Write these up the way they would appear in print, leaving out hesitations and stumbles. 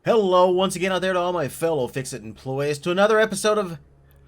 Hello once again out there to all my fellow Fix-It employees to another episode of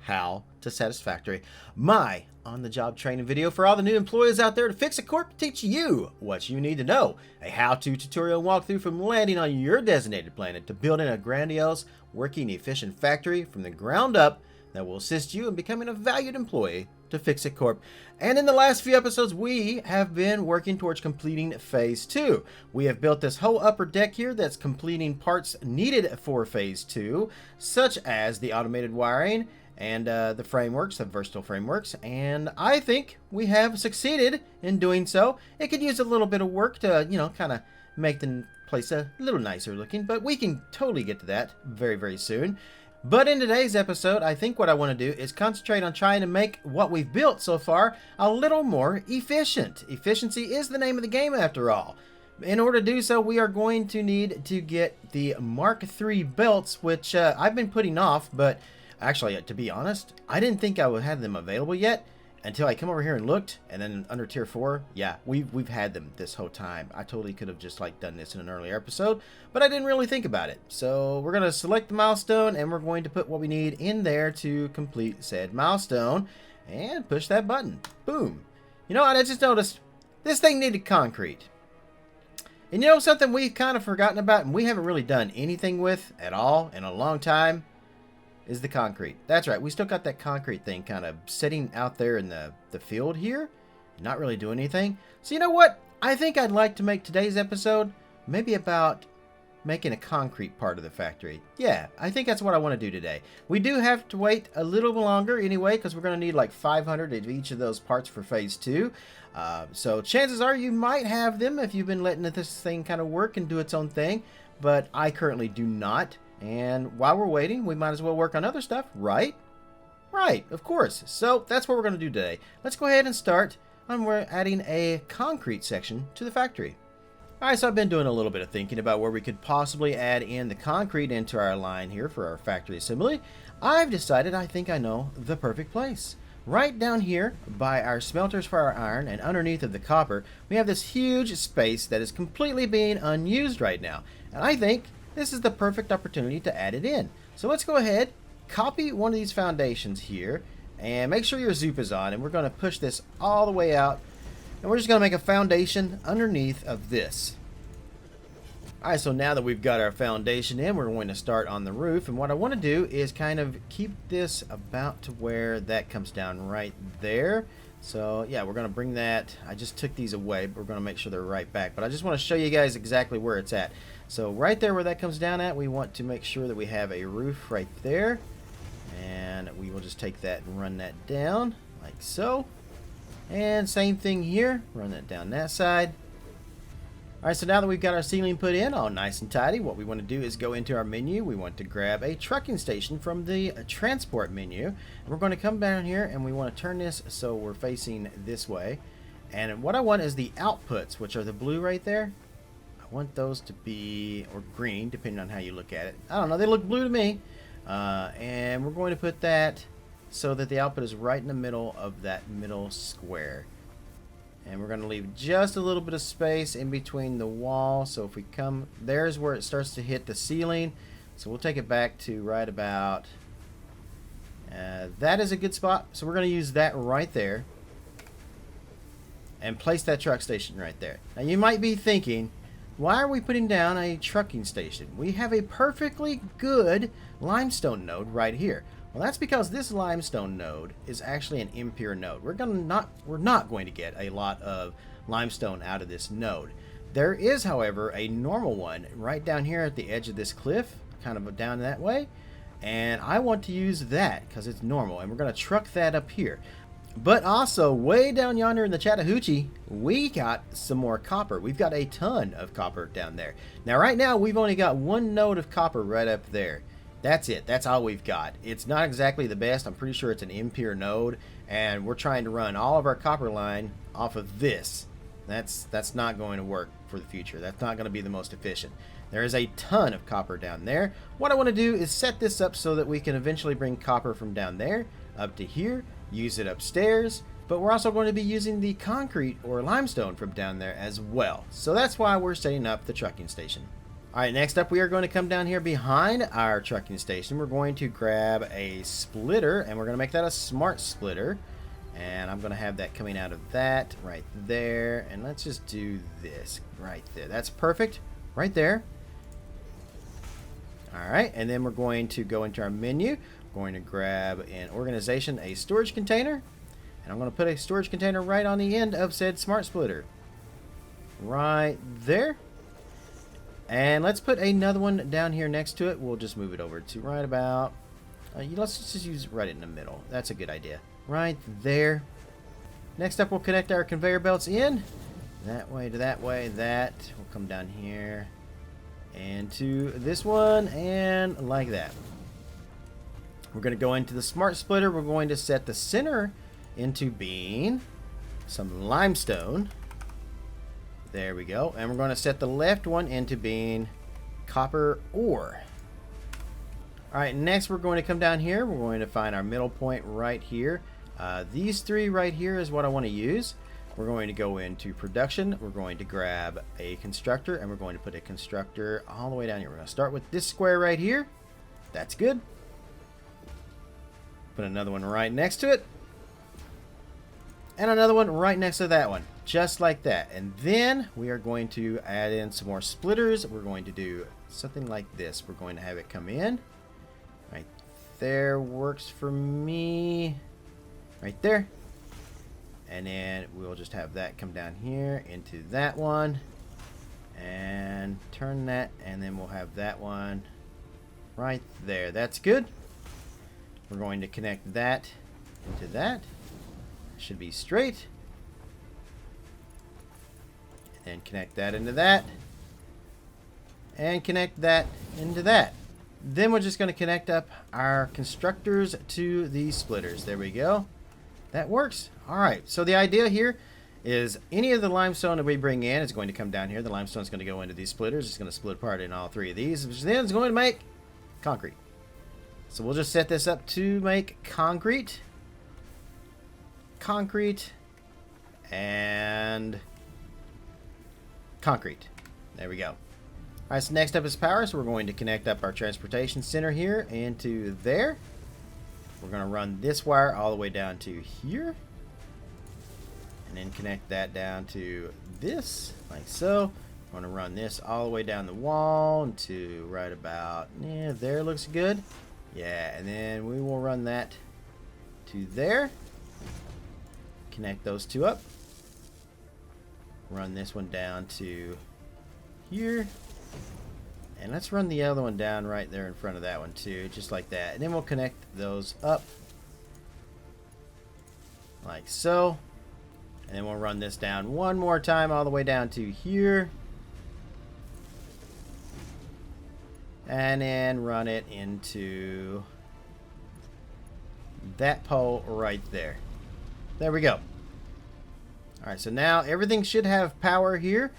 How to Satisfactory, my on-the-job training video for all the new employees out there to Fix-It Corp to teach you what you need to know. A how-to tutorial walkthrough from landing on your designated planet to building a grandiose, working, efficient factory from the ground up that will assist you in becoming a valued employee to Fix-It Corp. And in the last few episodes, we have been working towards completing Phase 2. We have built this whole upper deck here that's completing parts needed for Phase 2, such as the automated wiring and the frameworks, the versatile frameworks, and I think we have succeeded in doing so. It could use a little bit of work to, kind of make the place a little nicer looking, but we can totally get to that very, very soon. But in today's episode, I think what I want to do is concentrate on trying to make what we've built so far a little more efficient. Efficiency is the name of the game after all. In order to do so, we are going to need to get the Mark III belts, which I've been putting off, but actually, to be honest, I didn't think I would have them available yet until I come over here and looked, and then under Tier 4, yeah, we've had them this whole time. I totally could have just done this in an earlier episode, but I didn't really think about it. So we're going to select the milestone, and we're going to put what we need in there to complete said milestone, and push that button. Boom. You know what, I just noticed this thing needed concrete. And you know something we've kind of forgotten about, and we haven't really done anything with at all in a long time? Is the concrete. That's right, we still got that concrete thing kind of sitting out there in the field here, not really doing anything. So you know what, I think I'd like to make today's episode maybe about making a concrete part of the factory. Yeah, I think that's what I want to do today. We do have to wait a little longer anyway, because we're going to need like 500 of each of those parts for Phase 2. So chances are you might have them if you've been letting this thing kind of work and do its own thing, but I currently do not. And while we're waiting, we might as well work on other stuff, right? Right, of course. So that's what we're going to do today. Let's go ahead and start on we're adding a concrete section to the factory. Alright, so I've been doing a little bit of thinking about where we could possibly add in the concrete into our line here for our factory assembly. I've decided I think I know the perfect place. Right down here by our smelters for our iron and underneath of the copper, we have this huge space that is completely being unused right now. And I think this is the perfect opportunity to add it in. So let's go ahead, copy one of these foundations here, and make sure your zoop is on, and we're going to push this all the way out, and we're just going to make a foundation underneath of this. Alright, so now that we've got our foundation in, we're going to start on the roof, and what I want to do is kind of keep this about to where that comes down right there. So yeah, we're going to bring that, I just took these away, but we're going to make sure they're right back, but I just want to show you guys exactly where it's at. So right there where that comes down at, we want to make sure that we have a roof right there, and we will just take that and run that down like so, and same thing here, run that down that side. Alright, so now that we've got our ceiling put in all nice and tidy, what we want to do is go into our menu. We want to grab a trucking station from the transport menu. We're going to come down here and we want to turn this so we're facing this way. And what I want is the outputs, which are the blue right there. I want those to be, or green, depending on how you look at it. I don't know, they look blue to me. And we're going to put that so that the output is right in the middle of that middle square. And we're going to leave just a little bit of space in between the wall. So if we come, there's where it starts to hit the ceiling. So we'll take it back to right about, that is a good spot. So we're going to use that right there. And place that truck station right there. Now you might be thinking, why are we putting down a trucking station? We have a perfectly good limestone node right here. Well, that's because this limestone node is actually an impure node. We're not going to get a lot of limestone out of this node. There is, however, a normal one right down here at the edge of this cliff, kind of down that way, and I want to use that because it's normal, and we're going to truck that up here. But also, way down yonder in the Chattahoochee, we got some more copper. We've got a ton of copper down there. Now, right now, we've only got one node of copper right up there. That's it. That's all we've got. It's not exactly the best. I'm pretty sure it's an impure node, and we're trying to run all of our copper line off of this. That's not going to work for the future. That's not going to be the most efficient. There is a ton of copper down there. What I want to do is set this up so that we can eventually bring copper from down there up to here, use it upstairs, but we're also going to be using the concrete or limestone from down there as well. So that's why we're setting up the trucking station. Alright, next up we are going to come down here behind our trucking station. We're going to grab a splitter, and we're going to make that a smart splitter. And I'm going to have that coming out of that right there. And let's just do this right there. That's perfect. Right there. Alright, and then we're going to go into our menu. We're going to grab an organization, a storage container. And I'm going to put a storage container right on the end of said smart splitter. Right there. And let's put another one down here next to it. We'll just move it over to right about... let's just use right in the middle. That's a good idea. Right there. Next up, we'll connect our conveyor belts in. That way to that way. That will come down here. And to this one. And like that. We're going to go into the smart splitter. We're going to set the center into being some limestone. There we go. And we're going to set the left one into being copper ore. Alright, next we're going to come down here. We're going to find our middle point right here. These three right here is what I want to use. We're going to go into production. We're going to grab a constructor, and we're going to put a constructor all the way down here. We're going to start with this square right here. That's good. Put another one right next to it. And another one right next to that one. Just like that. And then we are going to add in some more splitters. We're going to do something like this. We're going to have it come in. Right there works for me. Right there. And then we'll just have that come down here into that one. And turn that. And then we'll have that one right there. That's good. We're going to connect that into that. Should be straight. And connect that into that. And connect that into that. Then we're just going to connect up our constructors to these splitters. There we go. That works. Alright, so the idea here is any of the limestone that we bring in is going to come down here. The limestone is going to go into these splitters. It's going to split apart in all three of these, which then is going to make concrete. So we'll just set this up to make concrete. Concrete. And concrete. There we go. Alright, so next up is power. So we're going to connect up our transportation center here into there. We're going to run this wire all the way down to here. And then connect that down to this, like so. I'm going to run this all the way down the wall to right about, yeah, there looks good. Yeah, and then we will run that to there. Connect those two up. Run this one down to here. And let's run the other one down right there in front of that one too, just like that. And then we'll connect those up like so. And then we'll run this down one more time all the way down to here. And then run it into that pole right there. There we go. Alright, so now everything should have power here.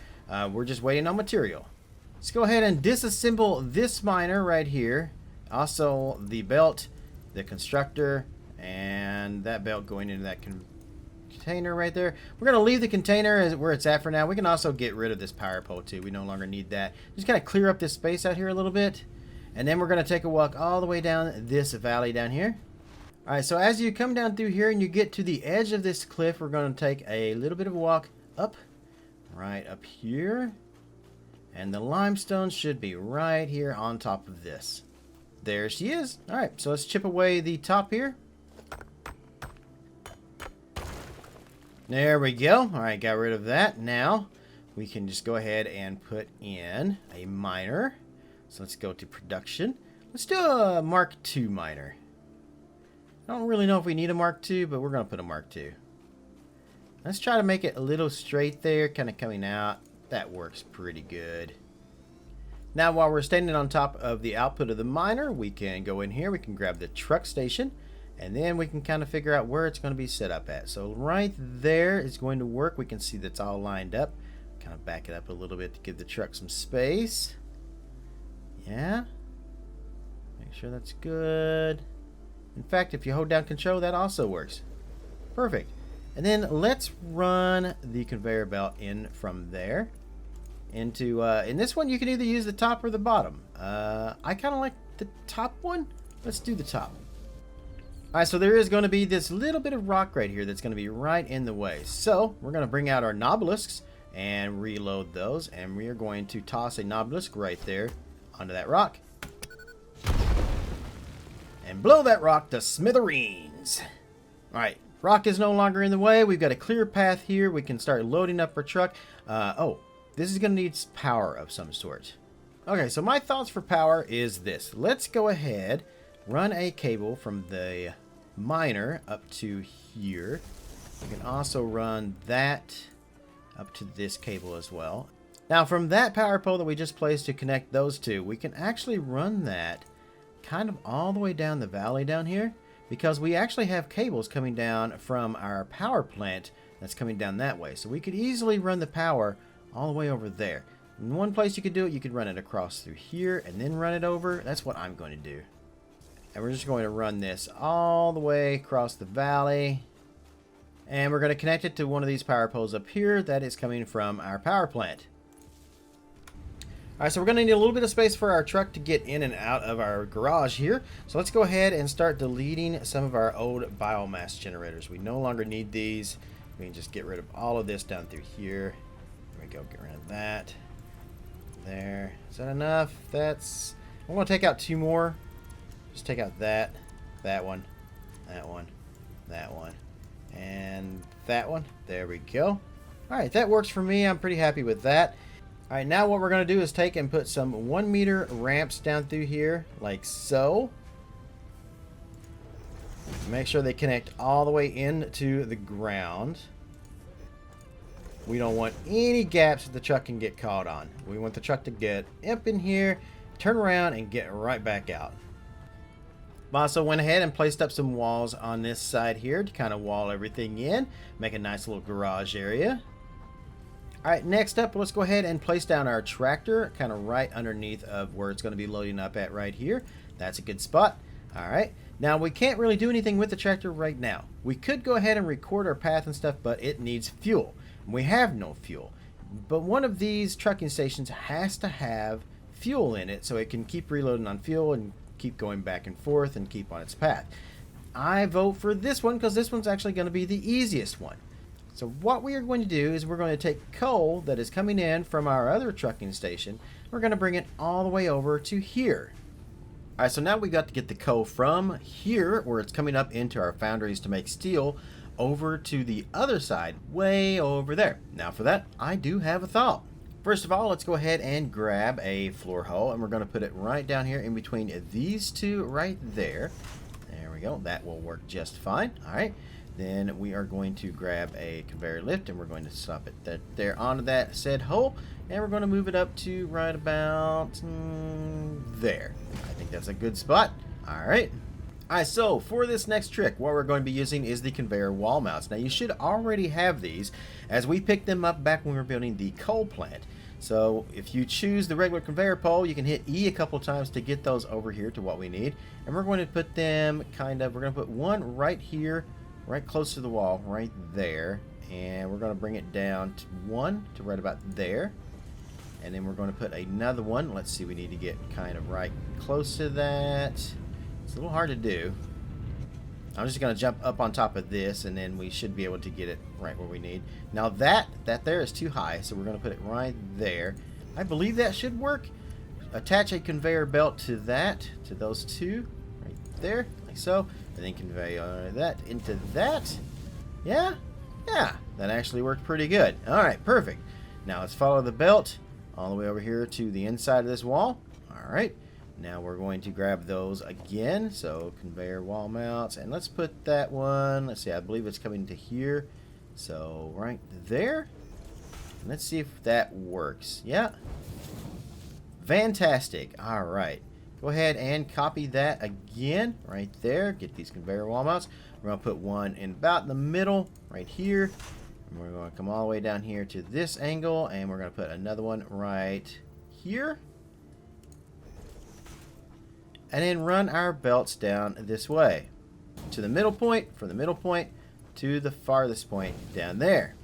We're just waiting on material. Let's go ahead and disassemble this miner right here. Also the belt, the constructor, and that belt going into that container right there. We're going to leave the container where it's at for now. We can also get rid of this power pole too. We no longer need that. Just kind of clear up this space out here a little bit. And then we're going to take a walk all the way down this valley down here. Alright, so as you come down through here and you get to the edge of this cliff, we're going to take a little bit of a walk up. Right up here. And the limestone should be right here on top of this. There she is. Alright, so let's chip away the top here. There we go. Alright, got rid of that. Now, we can just go ahead and put in a miner. So let's go to production. Let's do a Mark II miner. I don't really know if we need a Mark II, but we're going to put a Mark II. Let's try to make it a little straight there, kind of coming out. That works pretty good. Now, while we're standing on top of the output of the miner, we can go in here. We can grab the truck station, and then we can kind of figure out where it's going to be set up at. So right there is going to work. We can see that's all lined up. Kind of back it up a little bit to give the truck some space. Yeah. Make sure that's good. In fact, if you hold down control, that also works. Perfect. And then let's run the conveyor belt in from there into, in this one you can either use the top or the bottom. I kind of like the top one. Let's do the top. Alright, so there is going to be this little bit of rock right here that's going to be right in the way. So we're going to bring out our nobelisks and reload those, and we are going to toss a nobelisk right there onto that rock and blow that rock to smithereens. Alright, rock is no longer in the way. We've got a clear path here. We can start loading up our truck. Oh, this is going to need power of some sort. Okay, so my thoughts for power is this. Let's go ahead, run a cable from the miner up to here. We can also run that up to this cable as well. Now from that power pole that we just placed to connect those two, we can actually run that kind of all the way down the valley down here, because we actually have cables coming down from our power plant that's coming down that way. So we could easily run the power all the way over there. In one place you could do it, you could run it across through here and then run it over. That's what I'm going to do. And we're just going to run this all the way across the valley. And we're going to connect it to one of these power poles up here that is coming from our power plant. Alright, so we're going to need a little bit of space for our truck to get in and out of our garage here. So let's go ahead and start deleting some of our old biomass generators. We no longer need these. We can just get rid of all of this down through here. There we go, get rid of that. There. Is that enough? That's... I'm going to take out two more. Just take out that one, that one, that one, and that one. There we go. Alright, that works for me. I'm pretty happy with that. Alright, now what we're going to do is take and put some 1 meter ramps down through here, like so. Make sure they connect all the way into the ground. We don't want any gaps that the truck can get caught on. We want the truck to get up in here, turn around, and get right back out. I also went ahead and placed up some walls on this side here to kind of wall everything in, make a nice little garage area. Alright, next up, let's go ahead and place down our tractor kind of right underneath of where it's going to be loading up at right here. That's a good spot. Alright, now we can't really do anything with the tractor right now. We could go ahead and record our path and stuff, but it needs fuel. We have no fuel. But one of these trucking stations has to have fuel in it so it can keep reloading on fuel and keep going back and forth and keep on its path. I vote for this one because this one's actually going to be the easiest one. So what we are going to do is we're going to take coal that is coming in from our other trucking station. We're going to bring it all the way over to here. Alright, so now we got to get the coal from here, where it's coming up into our foundries to make steel, over to the other side, way over there. Now for that, I do have a thought. First of all, let's go ahead and grab a floor hole, and we're going to put it right down here in between these two right there. There we go. That will work just fine. Alright. Then we are going to grab a conveyor lift, and we're going to stop it there onto that said hole, and we're going to move it up to right about there. I think that's a good spot. Alright. Alright, so for this next trick, what we're going to be using is the conveyor wall mounts. Now you should already have these, as we picked them up back when we were building the coal plant. So if you choose the regular conveyor pole, you can hit E a couple times to get those over here to what we need. And we're going to put them we're going to put one right here, right close to the wall, right there. And we're going to bring it down to one to right about there. And then we're going to put another one. Let's see, we need to get kind of right close to that. It's a little hard to do. I'm just going to jump up on top of this, and then we should be able to get it right where we need. Now that there is too high, so we're going to put it right there. I believe that should work. Attach a conveyor belt to that, to those two, right there, like so. And then convey that into that. Yeah, that actually worked pretty good. All right, perfect. Now let's follow the belt all the way over here to the inside of this wall. All right. Now we're going to grab those again. So conveyor wall mounts, and let's put that one, let's see, I believe it's coming to here. So right there. And let's see if that works. Yeah. Fantastic. All right. Go ahead and copy that again right there. Get these conveyor wall mounts. We're going to put one in about the middle right here. And we're going to come all the way down here to this angle, and we're going to put another one right here. And then run our belts down this way to the middle point, from the middle point to the farthest point down there.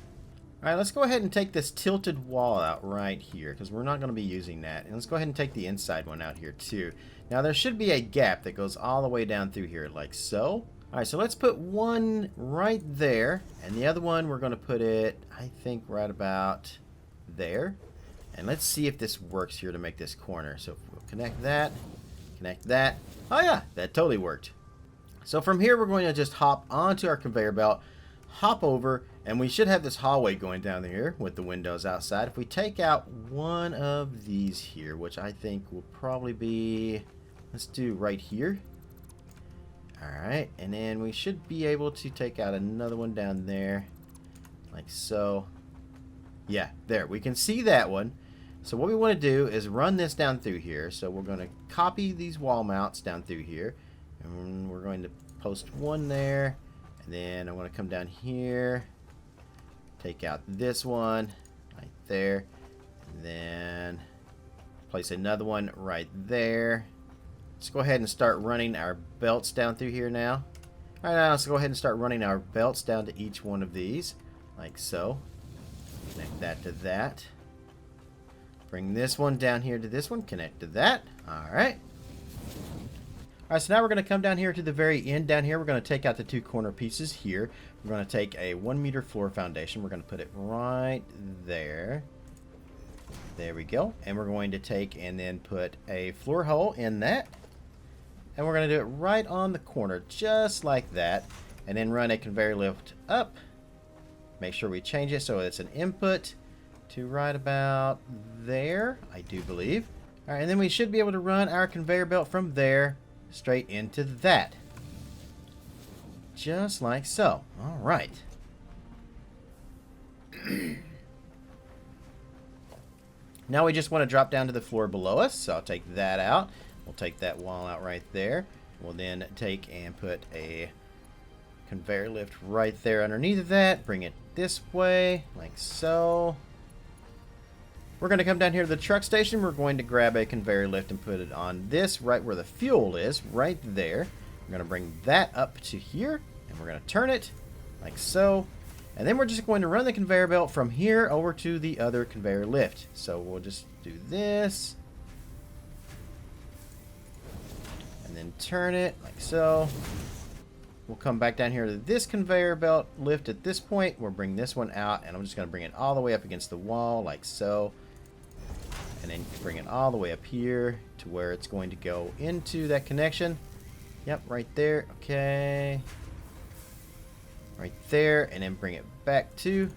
Alright, let's go ahead and take this tilted wall out right here, because we're not going to be using that. And let's go ahead and take the inside one out here too. Now there should be a gap that goes all the way down through here, like so. Alright, so let's put one right there, and the other one we're going to put it, I think, right about there. And let's see if this works here to make this corner. So we'll connect that, connect that. Oh yeah, that totally worked. So from here we're going to just hop onto our conveyor belt, hop over, and we should have this hallway going down here with the windows outside. If we take out one of these here, which I think will probably be, let's do right here. Alright, and then we should be able to take out another one down there, like so. Yeah, there, we can see that one. So what we want to do is run this down through here. So we're going to copy these wall mounts down through here, and we're going to post one there, and then I want to come down here, take out this one right there, and then place another one right there. Let's go ahead and start running our belts down through here now. Alright, now let's go ahead and start running our belts down to each one of these, like so. Connect that to that. Bring this one down here to this one, connect to that. Alright. Alright, so now we're going to come down here to the very end down here. We're going to take out the two corner pieces here. We're going to take a 1 meter floor foundation. We're going to put it right there. There we go. And we're going to take and then put a floor hole in that. And we're going to do it right on the corner, just like that. And then run a conveyor lift up. Make sure we change it so it's an input to right about there, I do believe. Alright, and then we should be able to run our conveyor belt from there straight into that. Just like so. Alright. Now we just want to drop down to the floor below us, so I'll take that out. We'll take that wall out right there. We'll then take and put a conveyor lift right there underneath of that. Bring it this way, like so. We're going to come down here to the truck station. We're going to grab a conveyor lift and put it on this right where the fuel is, right there. We're going to bring that up to here, and we're going to turn it like so. And then we're just going to run the conveyor belt from here over to the other conveyor lift. So we'll just do this. And then turn it like so. We'll come back down here to this conveyor belt lift at this point. We'll bring this one out, and I'm just going to bring it all the way up against the wall like so. And then bring it all the way up here to where it's going to go into that connection. Yep, right there. Okay. Right there. And then bring it back to.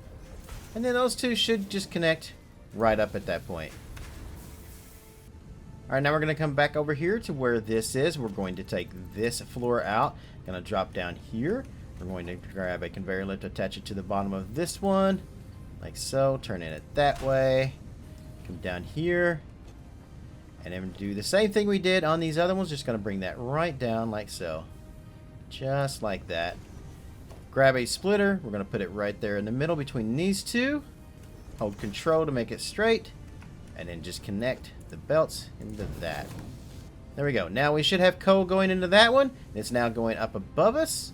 And then those two should just connect right up at that point. Alright, now we're going to come back over here to where this is. We're going to take this floor out. Going to drop down here. We're going to grab a conveyor lift, attach it to the bottom of this one. Like so. Turn it that way. Come down here. And then do the same thing we did on these other ones. Just going to bring that right down like so. Just like that. Grab a splitter. We're going to put it right there in the middle between these two. Hold control to make it straight. And then just connect the belts into that. There we go. Now we should have coal going into that one. It's now going up above us.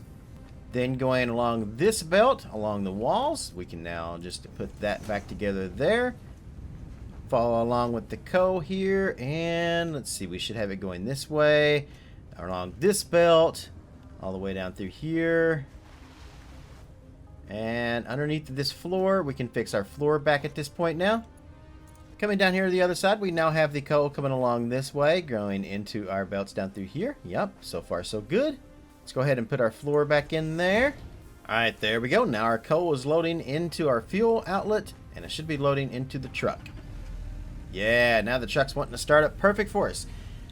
Then going along this belt, along the walls. We can now just put that back together there. Follow along with the coal here. And let's see, we should have it going this way. Along this belt. All the way down through here. And underneath this floor, we can fix our floor back at this point now. Coming down here to the other side, we now have the coal coming along this way, going into our belts down through here. Yep, so far so good. Let's go ahead and put our floor back in there. Alright, there we go. Now our coal is loading into our fuel outlet, and it should be loading into the truck. Yeah, now the truck's wanting to start up perfect for us.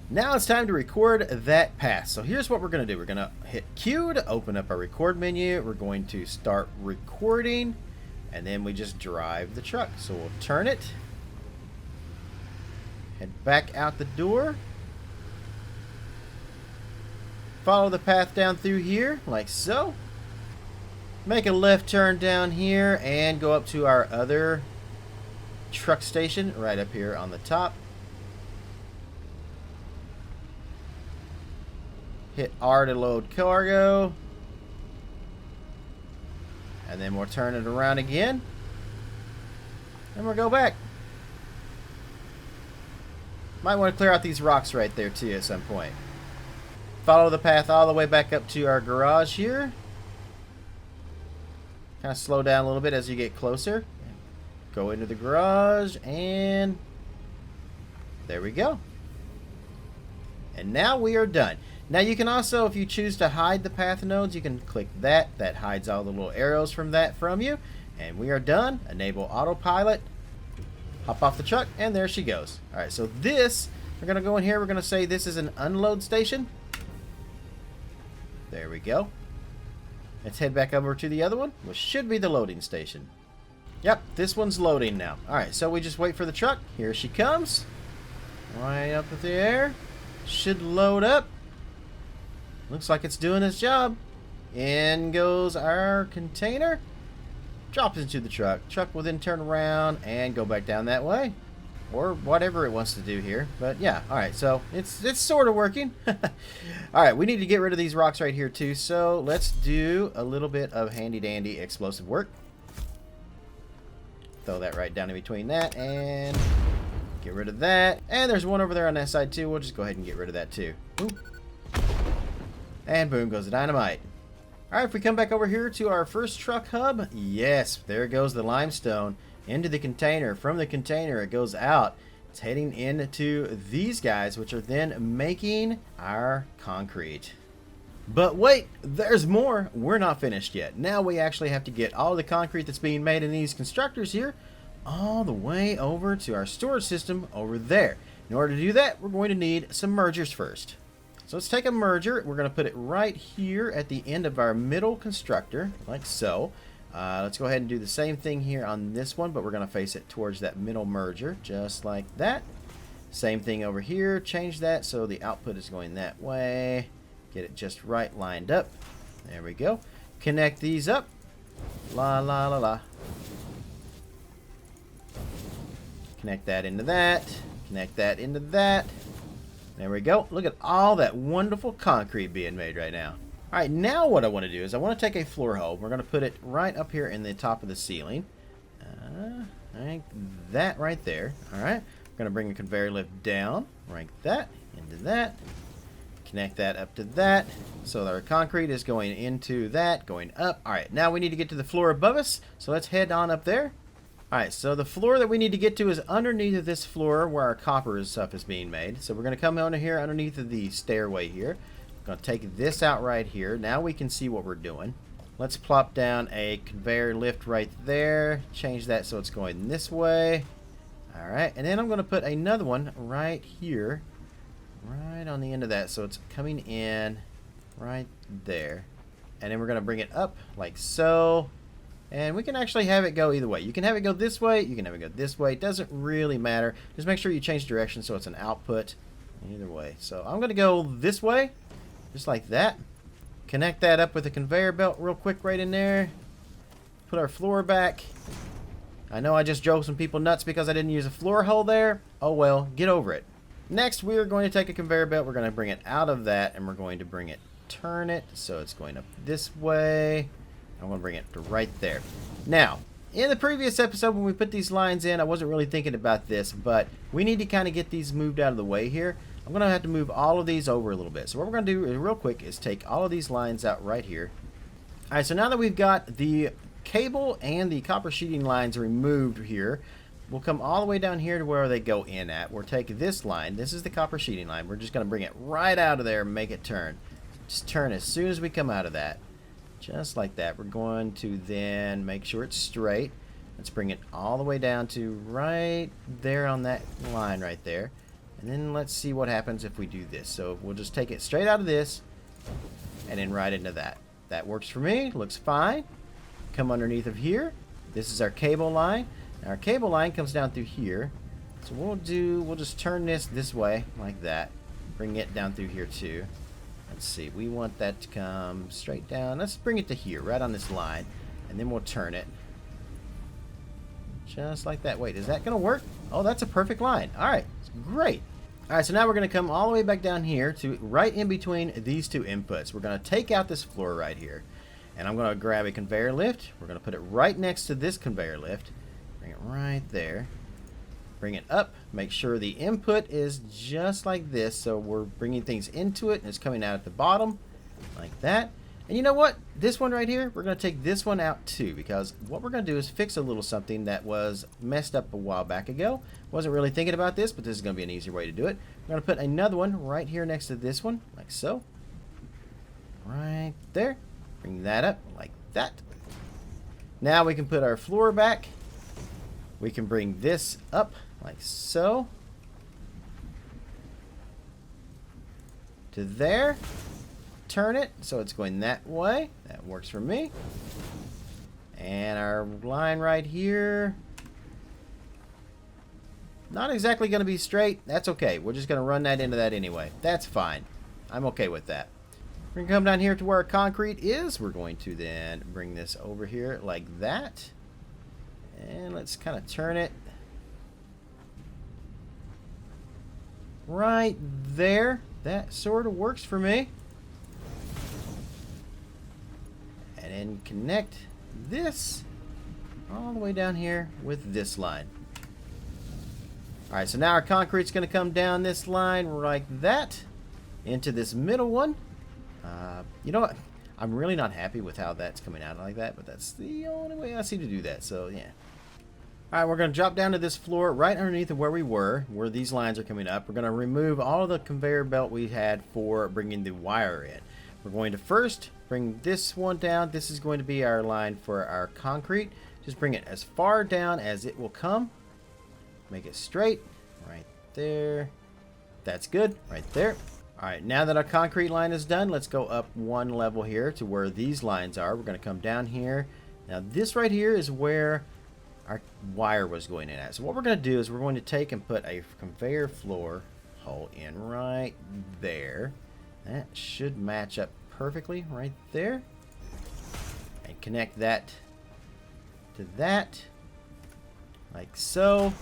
Now it's time to record that path. So here's what we're going to do. We're going to hit Q to open up our record menu. We're going to start recording, and then we just drive the truck. So we'll turn it. Head back out the door. Follow the path down through here, like so. Make a left turn down here and go up to our other truck station right up here on the top. Hit R to load cargo. And then we'll turn it around again. And we'll go back. Might want to clear out these rocks right there too at some point. Follow the path all the way back up to our garage here. Kind of slow down a little bit as you get closer. Go into the garage, and there we go. And now we are done. Now you can also, if you choose to hide the path nodes, you can click that. That hides all the little arrows from you. And we are done. Enable autopilot. Hop off the truck, and there she goes. Alright, so this, we're going to go in here. We're going to say this is an unload station. There we go. Let's head back over to the other one, which should be the loading station. Yep, this one's loading now. Alright, so we just wait for the truck. Here she comes. Right up with the air. Should load up. Looks like it's doing its job. In goes our container. Drops into the truck. Truck will then turn around and go back down that way. Or whatever it wants to do here. But yeah, alright, so it's sort of working. Alright, we need to get rid of these rocks right here too. So let's do a little bit of handy dandy explosive work. Throw that right down in between that and get rid of that. And there's one over there on that side too. We'll just go ahead and get rid of that too. Boom. And boom goes the dynamite. Alright, if we come back over here to our first truck hub, yes, there goes the limestone into the container. From the container, it goes out. It's heading into these guys, which are then making our concrete. But wait, there's more. We're not finished yet. Now we actually have to get all the concrete that's being made in these constructors here all the way over to our storage system over there. In order to do that, we're going to need some mergers first. So let's take a merger. We're going to put it right here at the end of our middle constructor, like so. Let's go ahead and do the same thing here on this one, but we're going to face it towards that middle merger, just like that. Same thing over here. Change that so the output is going that way. Get it just right lined up. There we go. Connect these up. La la la la. Connect that into that. Connect that into that. There we go. Look at all that wonderful concrete being made right now. Alright, now what I want to do is I want to take a floor hole. We're going to put it right up here in the top of the ceiling. Like that right there. Alright. We're going to bring the conveyor lift down. Like that. Into that. Connect that up to that. So our concrete is going into that. Going up. Alright, now we need to get to the floor above us. So let's head on up there. Alright, so the floor that we need to get to is underneath of this floor where our copper stuff is being made. So we're going to come under here underneath of the stairway here. Going to take this out right here. Now we can see what we're doing. Let's plop down a conveyor lift right there. Change that so it's going this way. Alright, and then I'm going to put another one right here. Right on the end of that. So it's coming in right there. And then we're going to bring it up like so. And we can actually have it go either way. You can have it go this way. You can have it go this way. It doesn't really matter. Just make sure you change direction so it's an output either way. So I'm going to go this way. Just like that. Connect that up with a conveyor belt real quick right in there. Put our floor back. I know I just drove some people nuts because I didn't use a floor hole there. Oh well, get over it. Next, we are going to take a conveyor belt. We're going to bring it out of that and we're going to bring it, turn it so it's going up this way. I'm going to bring it to right there. Now, in the previous episode when we put these lines in, I wasn't really thinking about this, but we need to kind of get these moved out of the way here. I'm going to have to move all of these over a little bit. So what we're going to do real quick is take all of these lines out right here. Alright, so now that we've got the cable and the copper sheeting lines removed here, we'll come all the way down here to where they go in at. We'll take this line. This is the copper sheeting line. We're just going to bring it right out of there and make it turn. Just turn as soon as we come out of that. Just like that. We're going to then make sure it's straight. Let's bring it all the way down to right there on that line right there. And then let's see what happens if we do this. So we'll just take it straight out of this and then right into that. That works for me. Looks fine. Come underneath of here. This is our cable line. Now our cable line comes down through here. So we'll just turn this way like that. Bring it down through here too. Let's see, we want that to come straight down. Let's bring it to here, right on this line. And then we'll turn it. Just like that. Wait, is that going to work? Oh, that's a perfect line. Alright, great. Alright, so now we're going to come all the way back down here to right in between these two inputs. We're going to take out this floor right here. And I'm going to grab a conveyor lift. We're going to put it right next to this conveyor lift. We're Bring it right there. Bring it up. Make sure the input is just like this. So we're bringing things into it and it's coming out at the bottom like that. And you know what? This one right here, we're going to take this one out too, because what we're going to do is fix a little something that was messed up a while back ago. Wasn't really thinking about this, but this is going to be an easier way to do it. We're going to put another one right here next to this one, like so. Right there. Bring that up like that. Now we can put our floor back. We can bring this up like so. To there. Turn it so it's going that way. That works for me. And our line right here, not exactly going to be straight. That's okay. We're just going to run that into that anyway. That's fine. I'm okay with that. We're going to come down here to where our concrete is. We're going to then bring this over here like that. And let's kind of turn it right there. That sort of works for me. And then connect this all the way down here with this line. Alright, so now our concrete's going to come down this line like that into this middle one. You know what? I'm really not happy with how that's coming out like that, but that's the only way I see to do that, so yeah. Alright, we're going to drop down to this floor right underneath of where we were, where these lines are coming up. We're going to remove all of the conveyor belt we had for bringing the wire in. We're going to first bring this one down. This is going to be our line for our concrete. Just bring it as far down as it will come. Make it straight. Right there. That's good. Right there. Alright, now that our concrete line is done, let's go up one level here to where these lines are. We're going to come down here. Now this right here is where our wire was going in at. So what we're going to do is we're going to take and put a conveyor floor hole in right there. That should match up perfectly right there. And connect that to that. Like so.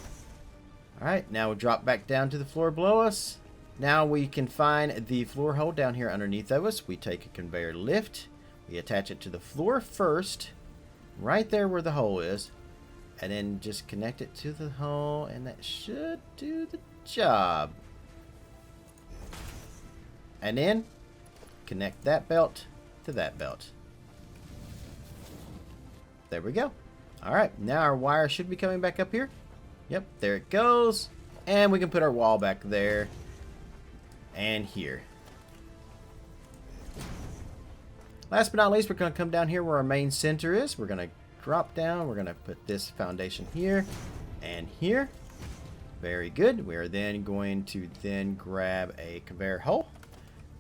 Alright, now we'll drop back down to the floor below us. Now we can find the floor hole down here underneath of us. We take a conveyor lift. We attach it to the floor first. Right there where the hole is. And then just connect it to the hole. And that should do the job. And then connect that belt to that belt. There we go. Alright, now our wire should be coming back up here. Yep, there it goes. And we can put our wall back there. And here. Last but not least, we're going to come down here where our main center is. We're going to drop down. We're going to put this foundation here and here. Very good. We are then going to then grab a conveyor hole.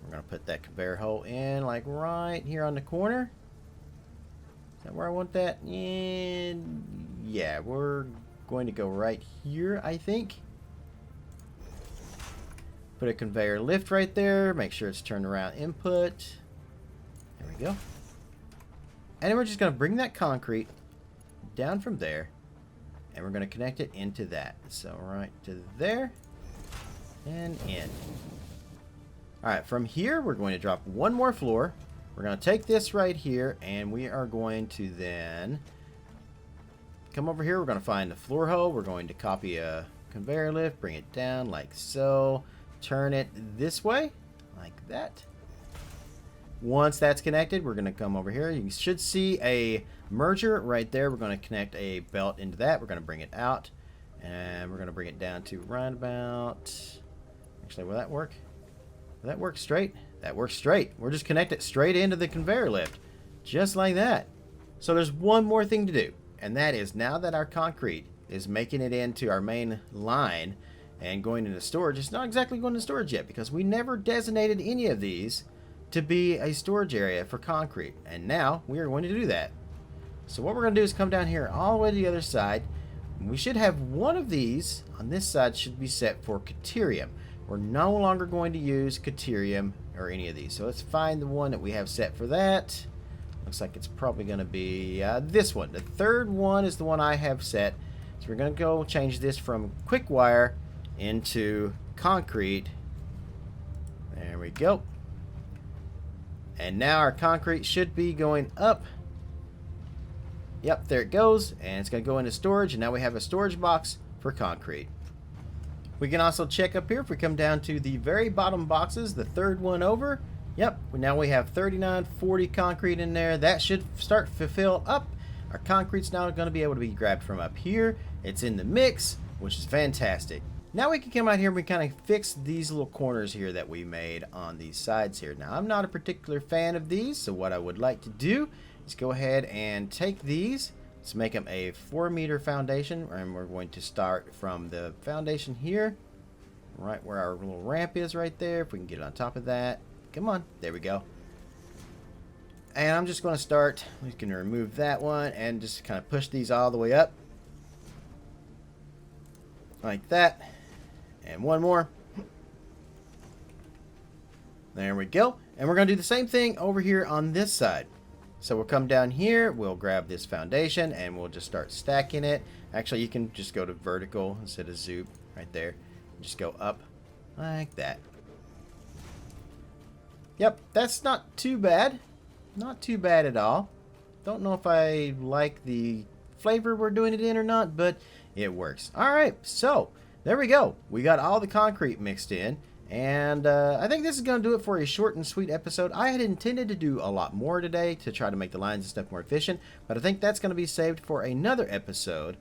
We're going to put that conveyor hole in like right here on the corner. Is that where I want that? And yeah, we're going to go right here, I think. Put a conveyor lift right there. Make sure it's turned around input. There we go. And then we're just going to bring that concrete down from there. And we're going to connect it into that. So right to there. And in. Alright, from here we're going to drop one more floor. We're going to take this right here. And we are going to then come over here. We're going to find the floor hole. We're going to copy a conveyor lift. Bring it down like so. Turn it this way, like that. Once that's connected, we're going to come over here. You should see a merger right there. We're going to connect a belt into that. We're going to bring it out, and we're going to bring it down to right about... Actually, will that work? Will that work straight? That works straight. We're just connect it straight into the conveyor lift, just like that. So there's one more thing to do, and that is now that our concrete is making it into our main line and going into storage. It's not exactly going to storage yet because we never designated any of these to be a storage area for concrete. And now we are going to do that. So what we're going to do is come down here all the way to the other side. We should have one of these on this side should be set for Caterium. We're no longer going to use Caterium or any of these. So let's find the one that we have set for that. Looks like it's probably going to be this one. The third one is the one I have set. So we're going to go change this from quick wire into concrete. There we go. And now our concrete should be going up Yep, there it goes, and it's going to go into storage, and now we have a storage box for concrete. We can also check up here if we come down to the very bottom boxes, the third one over. Yep, now we have 3940 concrete in there. That should start to fill up. Our concrete's now going to be able to be grabbed from up here. It's in the mix, which is fantastic. Now we can come out here and we kind of fix these little corners here that we made on these sides here. Now I'm not a particular fan of these, so what I would like to do is go ahead and take these. Let's make them a 4-meter foundation, and we're going to start from the foundation here, right where our little ramp is right there. If we can get on top of that. Come on, there we go. And I'm just going to start, we can remove that one and just kind of push these all the way up. Like that. And one more. There we go. And we're going to do the same thing over here on this side. So we'll come down here, we'll grab this foundation, and we'll just start stacking it. Actually, you can just go to vertical instead of zoop right there. Just go up like that. Yep, that's not too bad. Not too bad at all. Don't know if I like the flavor we're doing it in or not, but it works. Alright, so there we go. We got all the concrete mixed in. And I think this is going to do it for a short and sweet episode. I had intended to do a lot more today to try to make the lines and stuff more efficient, but I think that's going to be saved for another episode.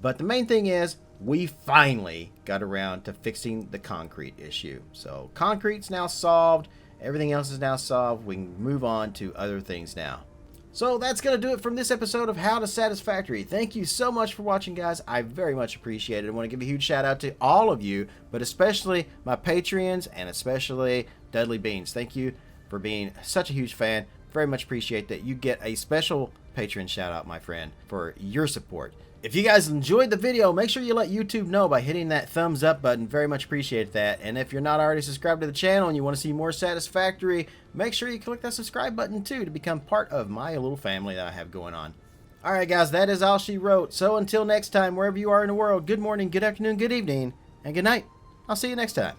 But the main thing is, we finally got around to fixing the concrete issue. So concrete's now solved. Everything else is now solved. We can move on to other things now. So that's going to do it from this episode of How to Satisfactory. Thank you so much for watching, guys. I very much appreciate it. I want to give a huge shout out to all of you, but especially my Patreons and especially Dudley Beans. Thank you for being such a huge fan. Very much appreciate that. You get a special Patreon shout out, my friend, for your support. If you guys enjoyed the video, make sure you let YouTube know by hitting that thumbs up button. Very much appreciate that. And if you're not already subscribed to the channel and you want to see more Satisfactory, make sure you click that subscribe button too to become part of my little family that I have going on. Alright guys, that is all she wrote. So until next time, wherever you are in the world, good morning, good afternoon, good evening, and good night. I'll see you next time.